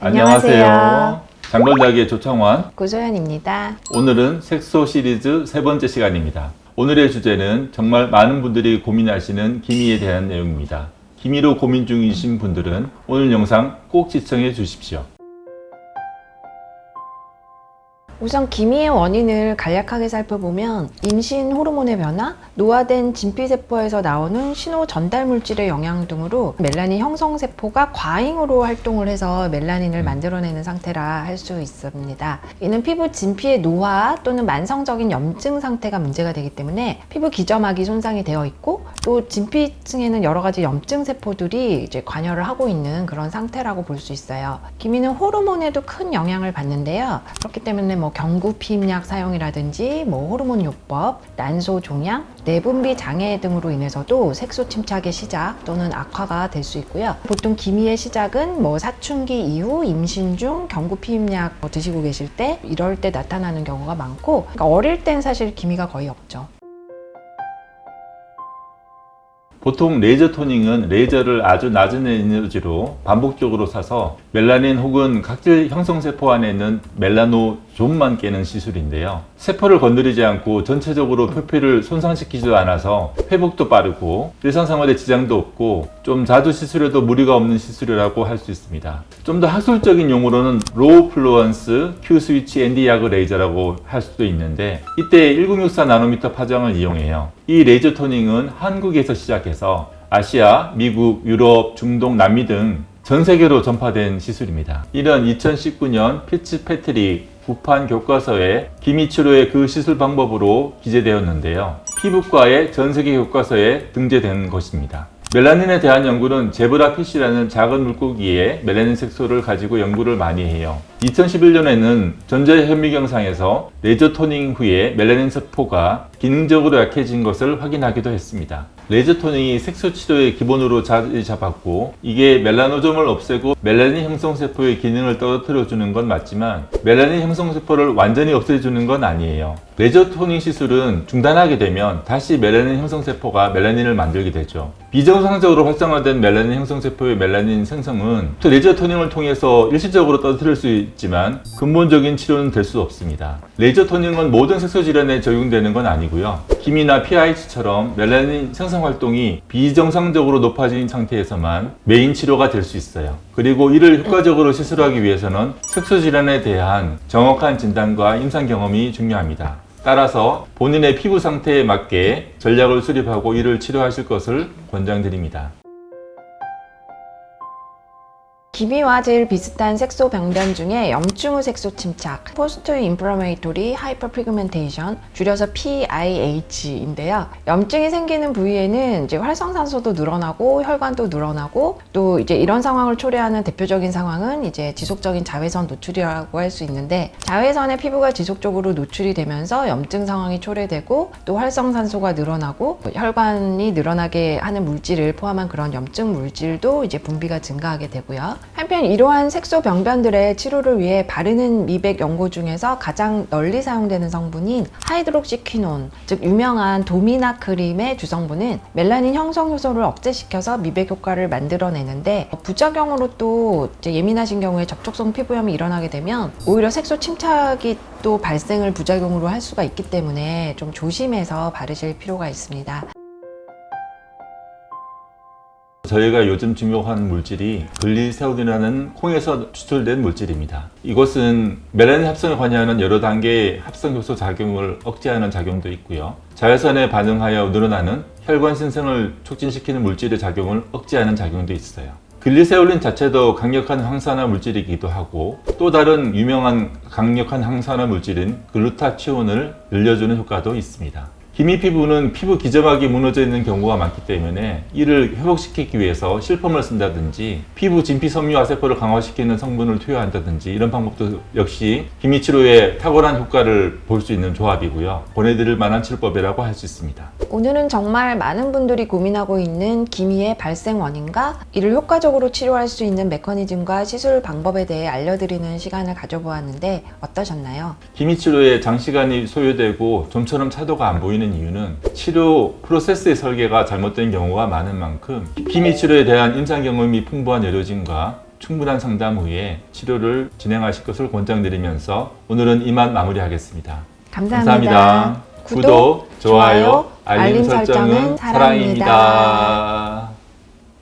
안녕하세요. 장건작의 조창환, 고소연입니다. 오늘은 색소 시리즈 세 번째 시간입니다. 오늘의 주제는 정말 많은 분들이 고민하시는 기미에 대한 내용입니다. 기미로 고민 중이신 분들은 오늘 영상 꼭 시청해 주십시오. 우선 기미의 원인을 간략하게 살펴보면 임신 호르몬의 변화, 노화된 진피세포에서 나오는 신호 전달 물질의 영향 등으로 멜라닌 형성세포가 과잉으로 활동을 해서 멜라닌을 만들어내는 상태라 할 수 있습니다. 이는 피부 진피의 노화 또는 만성적인 염증 상태가 문제가 되기 때문에 피부 기점막이 손상이 되어 있고 또 진피층에는 여러 가지 염증 세포들이 이제 관여를 하고 있는 그런 상태라고 볼 수 있어요. 기미는 호르몬에도 큰 영향을 받는데요. 그렇기 때문에 경구 피임약 사용이라든지 호르몬 요법, 난소 종양, 내분비 장애 등으로 인해서도 색소 침착의 시작 또는 악화가 될 수 있고요. 보통 기미의 시작은 사춘기 이후 임신 중 경구 피임약 드시고 계실 때 이럴 때 나타나는 경우가 많고, 그러니까 어릴 땐 사실 기미가 거의 없죠. 보통 레이저 토닝은 레이저를 아주 낮은 에너지로 반복적으로 쏴서 멜라닌 혹은 각질 형성세포 안에 있는 멜라노좀만 깨는 시술인데요. 세포를 건드리지 않고 전체적으로 표피를 손상시키지도 않아서 회복도 빠르고 일상생활에 지장도 없고 좀 자주 시술해도 무리가 없는 시술이라고 할 수 있습니다. 좀 더 학술적인 용어로는 로우 플루언스 Q 스위치 ND 야그 레이저라고 할 수도 있는데, 이때 1064 나노미터 파장을 이용해요. 이 레이저 토닝은 한국에서 시작해서 아시아, 미국, 유럽, 중동, 남미 등 전 세계로 전파된 시술입니다. 이런 2019년 피츠패트릭 국판 교과서에 기미 치료의 그 시술 방법으로 기재되었는데요. 피부과의 전 세계 교과서에 등재된 것입니다. 멜라닌에 대한 연구는 제브라피쉬라는 작은 물고기의 멜라닌 색소를 가지고 연구를 많이 해요. 2011년에는 전자현미경상에서 레이저 토닝 후에 멜라닌 세포가 기능적으로 약해진 것을 확인하기도 했습니다. 레이저 토닝이 색소 치료의 기본으로 자리 잡았고, 이게 멜라노점을 없애고 멜라닌 형성세포의 기능을 떨어뜨려주는 건 맞지만 멜라닌 형성세포를 완전히 없애주는 건 아니에요. 레이저 토닝 시술은 중단하게 되면 다시 멜라닌 형성세포가 멜라닌을 만들게 되죠. 비정상적으로 활성화된 멜라닌 형성세포의 멜라닌 생성은 레이저 토닝을 통해서 일시적으로 떨어뜨릴 수 있지만 근본적인 치료는 될 수 없습니다. 레이저 토닝은 모든 색소 질환에 적용되는 건 아니고요. 기미나 PIH처럼 멜라닌 생성 활동이 비정상적으로 높아진 상태에서만 메인 치료가 될 수 있어요. 그리고 이를 효과적으로 시술하기 위해서는 색소 질환에 대한 정확한 진단과 임상 경험이 중요합니다. 따라서 본인의 피부 상태에 맞게 전략을 수립하고 이를 치료하실 것을 권장드립니다. 기미와 제일 비슷한 색소 병변 중에 염증 후 색소 침착, 포스트 인플라메이토리 하이퍼피그멘테이션, 줄여서 PIH인데요. 염증이 생기는 부위에는 이제 활성산소도 늘어나고 혈관도 늘어나고, 또 이제 이런 상황을 초래하는 대표적인 상황은 이제 지속적인 자외선 노출이라고 할 수 있는데, 자외선에 피부가 지속적으로 노출이 되면서 염증 상황이 초래되고 또 활성산소가 늘어나고 혈관이 늘어나게 하는 물질을 포함한 그런 염증 물질도 이제 분비가 증가하게 되고요. 한편 이러한 색소 병변들의 치료를 위해 바르는 미백 연고 중에서 가장 널리 사용되는 성분인 하이드록시퀴논, 즉 유명한 도미나 크림의 주성분은 멜라닌 형성 효소를 억제시켜서 미백 효과를 만들어내는데, 부작용으로 또 이제 예민하신 경우에 접촉성 피부염이 일어나게 되면 오히려 색소 침착이 또 발생을 부작용으로 할 수가 있기 때문에 좀 조심해서 바르실 필요가 있습니다. 저희가 요즘 중요한 물질이 글리세롤이라는 콩에서 추출된 물질입니다. 이것은 멜라닌 합성에 관여하는 여러 단계의 합성효소 작용을 억제하는 작용도 있고요. 자외선에 반응하여 늘어나는 혈관 신생을 촉진시키는 물질의 작용을 억제하는 작용도 있어요. 글리세롤린 자체도 강력한 항산화 물질이기도 하고, 또 다른 유명한 강력한 항산화 물질인 글루타치온을 늘려주는 효과도 있습니다. 기미 피부는 피부 기점막이 무너져 있는 경우가 많기 때문에 이를 회복시키기 위해서 실펌을 쓴다든지 피부 진피 섬유화 세포를 강화시키는 성분을 투여한다든지 이런 방법도 역시 기미 치료에 탁월한 효과를 볼 수 있는 조합이고요. 권해드릴 만한 치료법이라고 할 수 있습니다. 오늘은 정말 많은 분들이 고민하고 있는 기미의 발생 원인과 이를 효과적으로 치료할 수 있는 메커니즘과 시술 방법에 대해 알려드리는 시간을 가져보았는데 어떠셨나요? 기미 치료에 장시간이 소요되고 좀처럼 차도가 안 보이는 이유는 치료 프로세스의 설계가 잘못된 경우가 많은 만큼 기미 치료에 대한 임상 경험이 풍부한 의료진과 충분한 상담 후에 치료를 진행하실 것을 권장드리면서 오늘은 이만 마무리하겠습니다. 감사합니다. 구독, 좋아요, 알림 설정은 사랑입니다.